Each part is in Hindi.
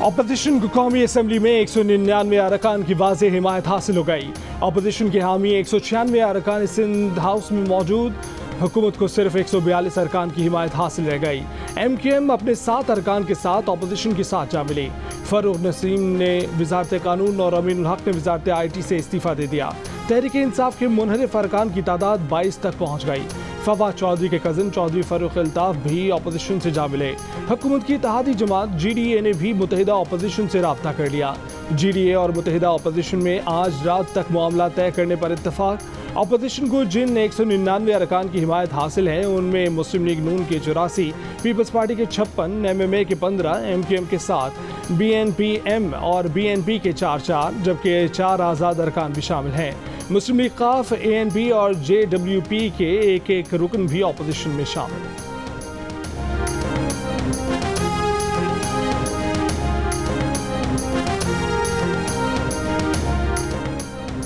अपोजिशन को कौमी असम्बली में 199 अरकान की वाज़ेह हिमायत हासिल हो गई। अपोजिशन के हामी 196 अरकान सिंध हाउस में मौजूद, हुकूमत को सिर्फ 142 अरकान की हिमायत हासिल रह गई। MQM अपने 7 अरकान के साथ अपोजिशन के साथ जा मिली। फरूख नसीम ने वजारत कानून और अमीनुल हक ने वजारत IT से इस्तीफ़ा दे दिया। तहरीक इंसाफ के मुनहरिफ अरकान की तादाद 22 तक पहुँच गई। फवाद चौधरी के कज़न चौधरी फ़ारूक अल्ताफ़ भी अपोजिशन से जा मिले। हुकूमत की इत्तेहादी जमात GDA ने भी मुतहिदा अपोजिशन से रब्ता कर लिया। GDA और मुतहिदा अपोजिशन में आज रात तक मामला तय करने पर इत्तफाक। अपोजिशन को जिन 199 अरकान की हिमायत हासिल है उनमें मुस्लिम लीग नून के 84, पीपल्स पार्टी के 56, MMA के 15, MQM के 7, BNPM और BNP के 4, जबकि 4 आज़ाद अरकान भी शामिल हैं। मुस्लिम लीग काफ, ANP और JWP के एक रुकन भी अपोजिशन में शामिल।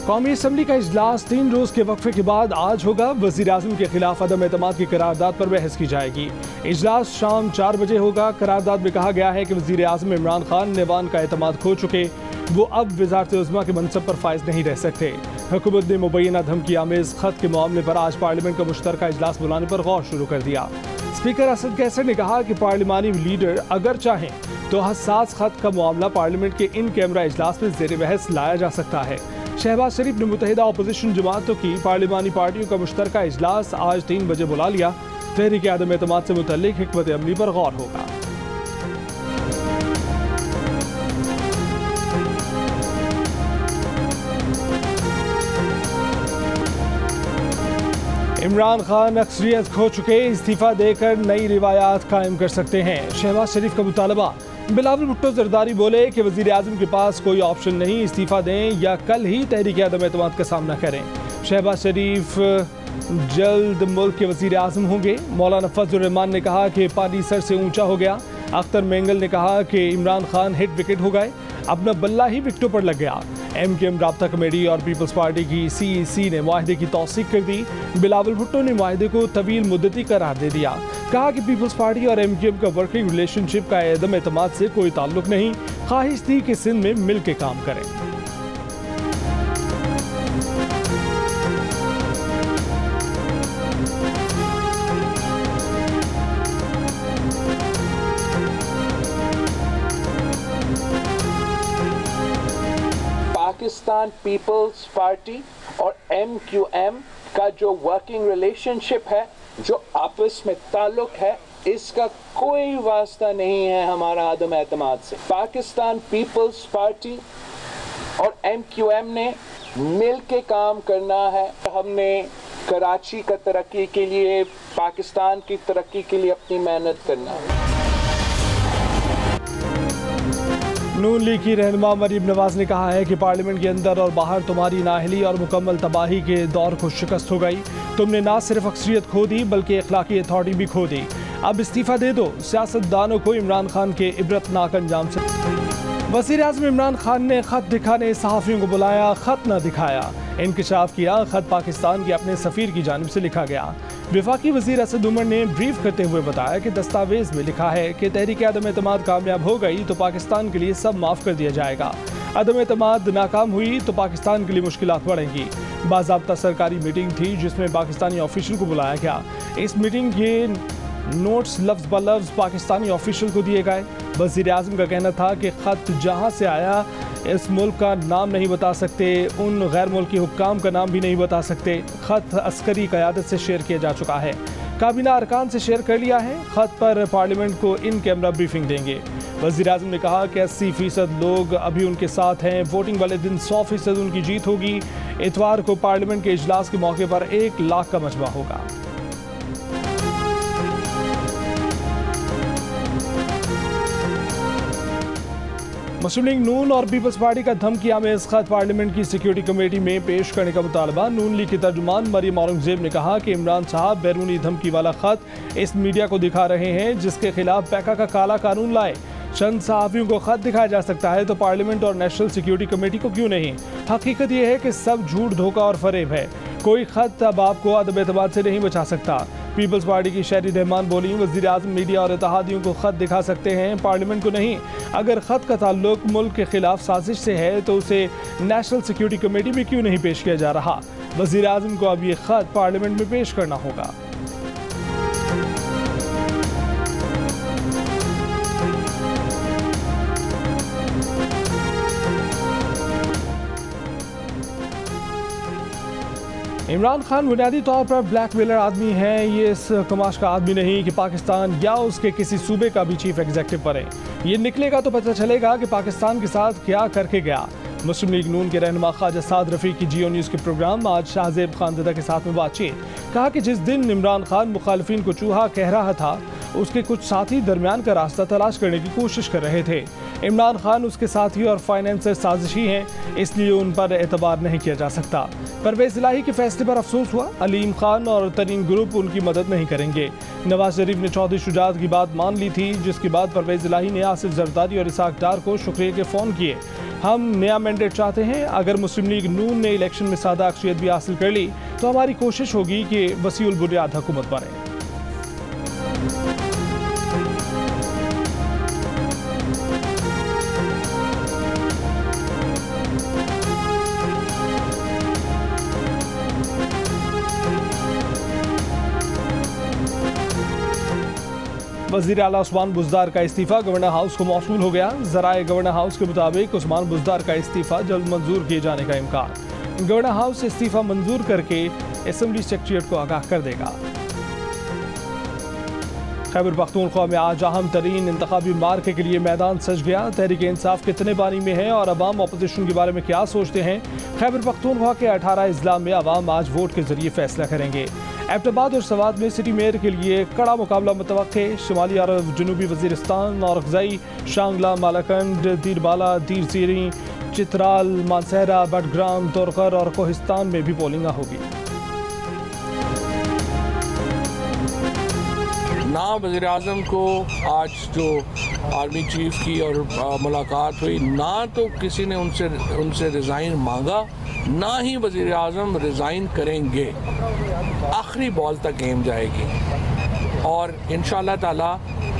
कौमी असम्बली का इजलास 3 रोज के वक्फे के बाद आज होगा। वज़ीर आज़म के खिलाफ अदम एतमाद की करारदाद पर बहस की जाएगी। इजलास शाम 4 बजे होगा। करारदाद में कहा गया है कि वज़ीर आज़म इमरान खान नेवान का एतमाद खो चुके, वो अब वज़ारत उज़्मा के मनसब पर फाइज नहीं रह सकते। हुकूमत ने मुबैना धमकी आमेज़ ख़त के मामले पर आज पार्लियामेंट का मुश्तरका इजलास बुलाने पर गौर शुरू कर दिया। स्पीकर असद कैसर ने कहा कि पार्लिमानी लीडर अगर चाहें तो हसास ख़त का मामला पार्लियामेंट के इन कैमरा इजलास में ज़ेर बहस लाया जा सकता है। शहबाज शरीफ ने मुतहिदा अपोजिशन जमातों की पार्लिमानी पार्टियों का मुश्तरका इजलास आज 3 बजे बुला लिया। तहरीक आदम एतमाद से मुतल्लिक हिकमत अमली पर गौर होगा। इमरान खान अक्सरियत खो चुके, इस्तीफा देकर नई रिवायात कायम कर सकते हैं। शहबाज शरीफ का मुतालबा। बिलावल भुट्टो जरदारी बोले कि वज़ीर आज़म के पास कोई ऑप्शन नहीं, इस्तीफा दें या कल ही तहरीक आदम एतमाद का सामना करें। शहबाज शरीफ जल्द मुल्क के वज़ीर आज़म होंगे। मौलाना फजल रहमान ने कहा कि पानी सर से ऊंचा हो गया। अख्तर मेंगल ने कहा कि इमरान खान हिट विकेट हो गए, अपना बल्ला ही विकेटों पर लग गया। MQM राब्ता कमेटी और पीपल्स पार्टी की CEC ने मुआहदे की तौसीक कर दी। बिलावल भुट्टो ने मुआहदे को तवील मुद्दती करार दे दिया। कहा कि पीपल्स पार्टी और MQM का वर्किंग रिलेशनशिप का अदम एतमाद से कोई ताल्लुक नहीं, ख्वाहिश थी कि सिंध में मिल के काम करें। पाकिस्तान पीपल्स पार्टी और MQM का जो वर्किंग रिलेशनशिप है, जो आपस में ताल्लुक है, इसका कोई वास्ता नहीं है हमारा आदम एतमाद से। पाकिस्तान पीपल्स पार्टी और MQM ने मिल के काम करना है। हमने कराची का तरक्की के लिए, पाकिस्तान की तरक्की के लिए अपनी मेहनत करना है। नून लीग की रहनुमा मरीम नवाज ने कहा है कि पार्लियामेंट के अंदर और बाहर तुम्हारी नाअहली और मुकम्मल तबाही के दौर को शिकस्त हो गई। तुमने ना सिर्फ अक्सरियत खो दी बल्कि अखलाकी अथॉरिटी भी खो दी। अब इस्तीफा दे दो। सियासतदानों को इमरान खान के इबरतनाक अंजाम से। वज़ीर आज़म इमरान खान ने खत दिखाने सहाफ़ियों को बुलाया, खत न दिखाया। इंकशाफ किया, खत पाकिस्तान के अपने सफ़ीर की जानिब से लिखा गया। वफाकी वज़ीर असद उमर ने ब्रीफ करते हुए बताया कि दस्तावेज़ में लिखा है कि तहरीक आदम एतमाद कामयाब हो गई तो पाकिस्तान के लिए सब माफ़ कर दिया जाएगा। अदम एतमाद नाकाम हुई तो पाकिस्तान के लिए मुश्किलात बढ़ेंगी। बाज़ाब्ता सरकारी मीटिंग थी जिसमें पाकिस्तानी ऑफिशियल को बुलाया गया। इस मीटिंग के नोट्स लफ्ज़ ब लफ्ज़ पाकिस्तानी ऑफिशियल को दिए गए। वज़ीर आज़म का कहना था कि ख़त जहाँ से आया इस मुल्क का नाम नहीं बता सकते, उन गैर मुल्की हुक्काम का नाम भी नहीं बता सकते। ख़त अस्करी क़यादत से शेयर किया जा चुका है, काबीना अरकान से शेयर कर लिया है। ख़त पर पार्लियामेंट को इन कैमरा ब्रीफिंग देंगे। वज़ीर आज़म ने कहा कि 80% लोग अभी उनके साथ हैं। वोटिंग वाले दिन 100% उनकी जीत होगी। इतवार को पार्लियामेंट के इजलास के मौके पर 1 लाख का मजमा होगा। मुस्लिम लीग नून और पीपल्स पार्टी का धमकी आमेज़ ख़त पार्लियामेंट की सिक्योरिटी कमेटी में पेश करने का मुतालबा। नून लीग की तर्जुमान मरियम औरंगज़ेब ने कहा कि इमरान साहब बैरूनी धमकी वाला ख़त इस मीडिया को दिखा रहे हैं जिसके खिलाफ पैका का काला कानून लाए। चंद सहाफ़ियों को ख़त दिखाया जा सकता है तो पार्लियामेंट और नेशनल सिक्योरिटी कमेटी को क्यों नहीं? हकीकत यह है कि सब झूठ, धोखा और फरेब है। कोई ख़त अब आपको अदम एतमाद से नहीं बचा सकता। पीपल्स पार्टी की शहरी रहमान बोली, वज़ीर आज़म मीडिया और इत्तेहादियों को ख़त दिखा सकते हैं, पार्लियामेंट को नहीं। अगर ख़त का ताल्लुक मुल्क के खिलाफ साजिश से है तो उसे नेशनल सिक्योरिटी कमेटी में क्यों नहीं पेश किया जा रहा। वज़ीर आज़म को अब ये ख़त पार्लियामेंट में पेश करना होगा। इमरान खान बुनियादी तौर पर ब्लैकमेलर आदमी है। ये इस कमाश का आदमी नहीं कि पाकिस्तान या उसके किसी सूबे का भी चीफ एग्जीक्यूटिव बने। ये निकलेगा तो पता चलेगा कि पाकिस्तान के साथ क्या करके गया। मुस्लिम लीग नून के रहनुमा ख्वाजा साद रफ़ीक की जियो न्यूज़ के प्रोग्राम आज शाहजेब खानज़दा के साथ में बातचीत, कहा कि जिस दिन इमरान खान मुखालिफिन को चूहा कह रहा था, उसके कुछ साथी दरमियान का रास्ता तलाश करने की कोशिश कर रहे थे। इमरान खान उसके साथी और फाइनेंसर साजिशी हैं, इसलिए उन पर एतबार नहीं किया जा सकता। परवेज़ इलाही के फैसले पर अफसोस हुआ, अलीम खान और तरीन ग्रुप उनकी मदद नहीं करेंगे। नवाज शरीफ ने चौधरी शुजात की बात मान ली थी, जिसके बाद परवेज़ इलाही ने आसिफ जरदारी और इसाक डार को शुक्रिया के फ़ोन किए। हम नया मैंडेट चाहते हैं। अगर मुस्लिम लीग नून ने इलेक्शन में सादा अक्सरियत भी हासिल कर ली तो हमारी कोशिश होगी कि वसीउल बुनियाद हुकूमत बने। वज़ीर आला उस्मान बुज़दार का इस्तीफ़ा गवर्नर हाउस को मौसूल हो गया। ज़राए गवर्नर हाउस के मुताबिक उस्मान बुज़दार का इस्तीफ़ा जल्द मंजूर किए जाने का इम्कान। गवर्नर हाउस इस्तीफ़ा मंजूर करके असेंबली सेक्रेटरीट को आगाह कर देगा। खैबर पख्तूनख्वा में आज अहम तरीन इंतखाबी मार्के के लिए मैदान सज गया। तहरीक इंसाफ कितने पानी में है और अवाम अपोजिशन के बारे में क्या सोचते हैं। खैबर पख्तूनख्वा के 18 अजला में अवाम आज वोट के जरिए फैसला करेंगे। एबटाबाद और सवात में सिटी मेयर के लिए कड़ा मुकाबला मुतवक्के। शुमाली अरब, जनूबी वज़ीरिस्तान और गज़ाई, शांगला, मालाकंड, दीरबाला, दीर ज़ीरी, चित्राल, मानसहरा, बटग्राम, तोरकर और कोहिस्तान में भी पोलिंग होगी। ना वज़ीर आज़म को आज जो आर्मी चीफ की और मुलाकात हुई, ना तो किसी ने उनसे रिज़ाइन मांगा, ना ही वज़ीर आज़म रिज़ाइन करेंगे। आखिरी बॉल तक गेम जाएगी और इंशाअल्लाह ताला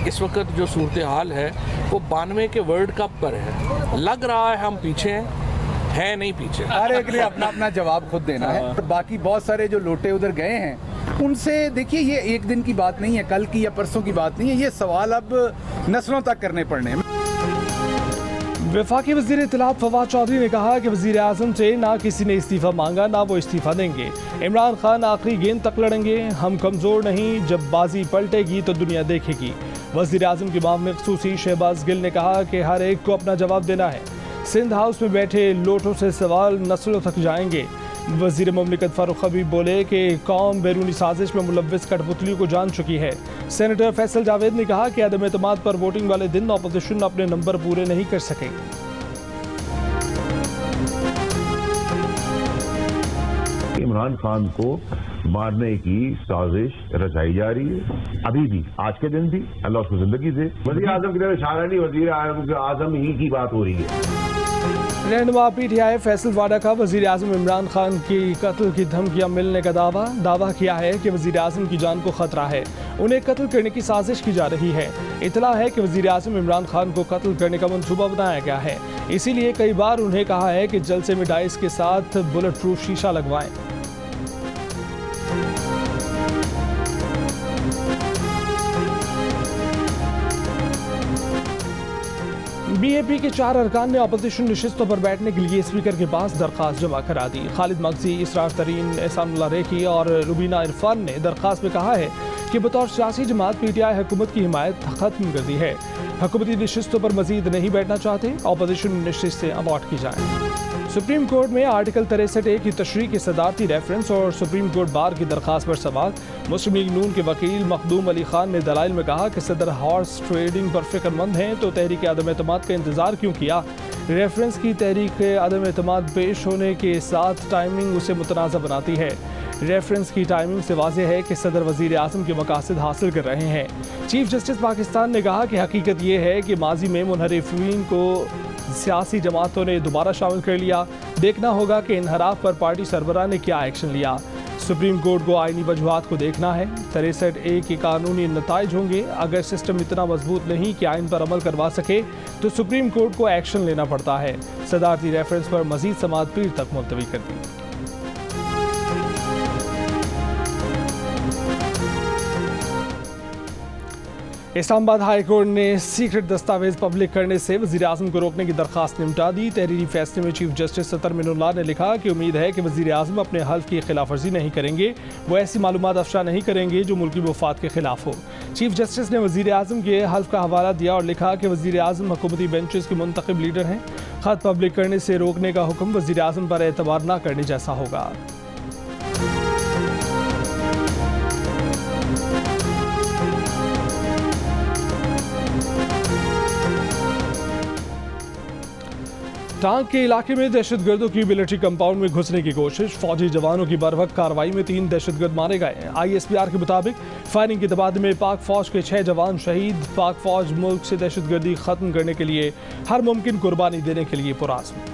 इस वक्त जो सूरत हाल है वो 92 के वर्ल्ड कप पर है। लग रहा है हम पीछे हैं नहीं पीछे। हर एक ने अपना अपना जवाब खुद देना है। बाकी बहुत सारे जो लोटे उधर गए हैं उनसे देखिए, ये एक दिन की बात नहीं है, कल की या परसों की बात नहीं है। ये सवाल अब नस्लों तक करने पड़ने हैं। वफाकी वज़ीर इत्तलात फवाद चौधरी ने कहा कि वज़ीर आज़म से ना किसी ने इस्तीफ़ा मांगा, ना वो इस्तीफ़ा देंगे। इमरान खान आखिरी गेंद तक लड़ेंगे। हम कमज़ोर नहीं, जब बाजी पलटेगी तो दुनिया देखेगी। वज़ीर आज़म के मामले ख़ुसूसी शहबाज गिल ने कहा कि हर एक को अपना जवाब देना है। सिंध हाउस में बैठे लोटों से सवाल नस्लों तक जाएंगे। वज़ीर मुमलिकत फारूक हबीब बोले कि कौम बैरूनी साजिश में मुलव्विस कठपुतलियों को जान चुकी है। सेनेटर फैसल जावेद ने कहा कि अदम एतमाद पर वोटिंग वाले दिन अपोजिशन अपने नंबर पूरे नहीं कर सके। इमरान खान को मारने की साजिश रचाई जा रही है। अभी भी, आज के दिन भी अल्लाह उसको जिंदगी दे। वज़ीर आज़म की तरफ इशारा नहीं, वज़ीर आज़म ही की बात हो रही है। रहनुमा PTI फैसल वाडा का वज़ीर आज़म इमरान खान की कत्ल की धमकियां मिलने का दावा किया है कि वज़ीर आज़म की जान को खतरा है, उन्हें कत्ल करने की साजिश की जा रही है। इतला है कि वज़ीर आज़म इमरान खान को कत्ल करने का मंसूबा बनाया गया है, इसीलिए कई बार उन्हें कहा है कि जलसे में डाइस के साथ बुलेट प्रूफ शीशा लगवाएं। BAP के 4 अरकान ने अपोजिशन नशिस्तों पर बैठने के लिए स्पीकर के पास दरख्वास्त जमा करा दी। खालिद मगजी, इसरार तरीन, एहसानुल्लाह रेखी और रुबीना इरफान ने दरख्वास्त में कहा है कि बतौर सियासी जमात PTI हुकूमत की हिमायत खत्म कर दी है। हुकूमती नशिस्तों पर मजीद नहीं बैठना चाहते, अपोजिशन नशिस्तें अबॉर्ट की जाएं। सुप्रीम कोर्ट में आर्टिकल 63A की तशरीह की सदारती रेफरेंस और सुप्रीम कोर्ट बार की दरख्वास्त पर सवाल। मुस्लिम लीग नून के वकील मखदूम अली खान ने दलाइल में कहा कि सदर हॉर्स ट्रेडिंग पर फिक्रमंद हैं तो तहरीक अदम एतमाद का इंतजार क्यों किया। रेफरेंस की तहरीक अदम एतमाद पेश होने के साथ टाइमिंग उसे मुतनाज़ा बनाती है। रेफरेंस की टाइमिंग से वाज़ेह है कि सदर वज़ीर आज़म के मकासद हासिल कर रहे हैं। चीफ जस्टिस पाकिस्तान ने कहा कि हकीकत ये है कि माजी में मुनहरिफीन को सियासी जमातों ने दोबारा शामिल कर लिया। देखना होगा कि इनहराफ पर पार्टी सरबराह ने क्या एक्शन लिया। सुप्रीम कोर्ट को आईनी वजूहात को देखना है। 63A के कानूनी नताइज होंगे। अगर सिस्टम इतना मजबूत नहीं कि आइन पर अमल करवा सके तो सुप्रीम कोर्ट को एक्शन लेना पड़ता है। सदारती रेफरेंस पर मजीद समाअत पीर तक मुलतवी कर दी। इस्लामाबाद हाई कोर्ट ने सीक्रेट दस्तावेज पब्लिक करने से वज़ीर आज़म को रोकने की दरख्वास्त निपटा दी। तहरीरी फैसले में चीफ जस्टिस सत्तर मिनुल्लाह ने लिखा कि उम्मीद है कि वज़ीर आज़म अपने हल्फ की खिलाफ वर्जी नहीं करेंगे। वो ऐसी मालूमात अफशा नहीं करेंगे जो मुल्की मफाद के खिलाफ हो। चीफ जस्टिस ने वज़ीर आज़म के हल्फ का हवाला दिया और लिखा कि वज़ीर आज़म हुकूमती बेंचेस के मुंतखब लीडर हैं। खत पब्लिक करने से रोकने का हुक्म वज़ीर आज़म पर एतबार न करने जैसा होगा। टांग के इलाके में दहशतगर्दों की मिलिट्री कंपाउंड में घुसने की कोशिश। फौजी जवानों की बरवक्त कार्रवाई में 3 दहशतगर्द मारे गए। ISPR के मुताबिक फायरिंग के तबादले में पाक फौज के 6 जवान शहीद। पाक फौज मुल्क से दहशतगर्दी खत्म करने के लिए हर मुमकिन कुर्बानी देने के लिए पुरअज़्म।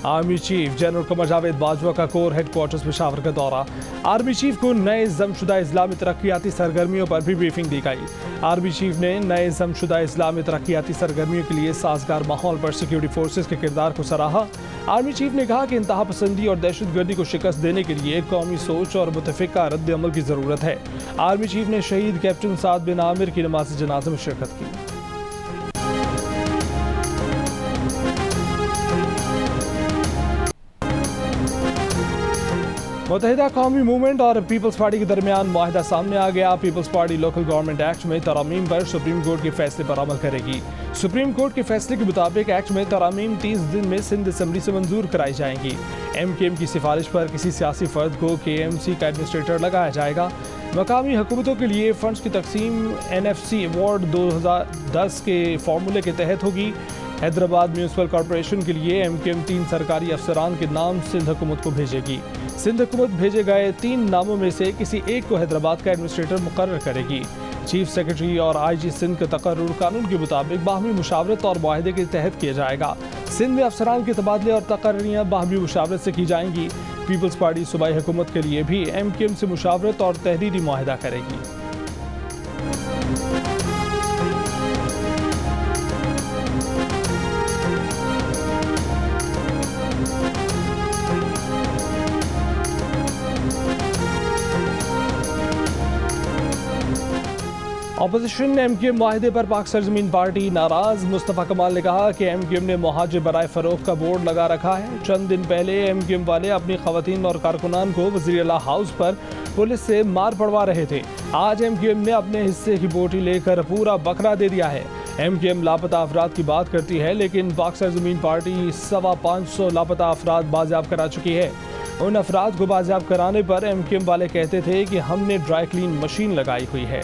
Army chief general Qamar Javed Bajwa का कोर हेडक्वार्टर्स पेशावर का दौरा। आर्मी चीफ को नए जमशुदा इस्लामी तरक्याती सरगर्मियों पर भी ब्रीफिंग दी गई। आर्मी चीफ ने नए जमशुदा इस्लामी तरक्याती सरगर्मियों के लिए साजगार माहौल पर सिक्योरिटी फोर्सेस के किरदार को सराहा। आर्मी चीफ ने कहा कि इंतहा पसंदी और दहशतगर्दी को शिकस्त देने के लिए कौमी सोच और मुतफ़िका रद्द अमल की ज़रूरत है। आर्मी चीफ ने शहीद कैप्टन साद बिन आमिर की नमाज जनाज़ा में शिरकत की। मुत्तहिदा कौमी मूवमेंट और पीपल्स पार्टी के दरमियान मुआहिदा सामने आ गया। Peoples Party local government act में तरमीम पर सुप्रीम कोर्ट के फैसले पर अमल करेगी। सुप्रीम कोर्ट के फैसले के मुताबिक एक्ट में तरमीम 30 दिन में सिंध असम्बली से मंजूर कराई जाएंगी। MKM की सिफारिश पर किसी सियासी फर्द को KMC का एडमिनिस्ट्रेटर लगाया जाएगा। मकामी हुकूमतों के लिए फंड्स की तकसीम NFC अवार्ड 2010 के फार्मूले के तहत होगी। हैदराबाद म्यूनसिपल कॉरपोरेशन के लिए MKM 3 सरकारी अफसरान के नाम सिंध हुकूमत को भेजेगी। सिंध हुकूमत भेजे गए 3 नामों में से किसी एक को हैदराबाद का एडमिनिस्ट्रेटर मुकर्रर करेगी। चीफ सेक्रेटरी और IG सिंध का तकर्रुर कानून के मुताबिक बाहमी मुशावरत और मुआहदे के तहत किया जाएगा। सिंध में अफसरान के तबादले और तकर्रियाँ बाहमी मुशावरत से की जाएंगी। पीपल्स पार्टी सूबाई हुकूमत के लिए भी MKM से मुशावरत और तहरीरी मुआहदा करेगी। अपोजिशन MKM माहिदे पर पाक सरजमीन पार्टी नाराज। मुस्तफ़ा कमाल ने कहा कि MKM ने मुहाजिर बराए फरोख्त का बोर्ड लगा रखा है। चंद दिन पहले MKM वाले अपनी खवातीन और कारकुनान को वज़ीर आला हाउस पर पुलिस से मार पड़वा रहे थे। आज MKM ने अपने हिस्से की बोटी लेकर पूरा बकरा दे दिया है। MKM लापता अफराद की बात करती है, लेकिन पाक सरजमीन पार्टी 550 लापता अफराद बाजियाब करा चुकी है। उन अफराद को बाजियाब कराने पर MKM वाले कहते थे कि हमने ड्राई क्लीन मशीन लगाई हुई है।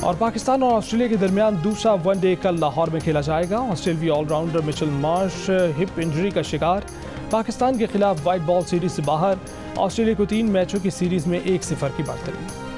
और पाकिस्तान और ऑस्ट्रेलिया के दरमियान दूसरा वनडे कल लाहौर में खेला जाएगा। ऑस्ट्रेलियाई allrounder Mitchell Marsh hip injury का शिकार। पाकिस्तान के खिलाफ वाइट बॉल सीरीज से बाहर। ऑस्ट्रेलिया को 3 मैचों की सीरीज में 1-0 की बढ़त।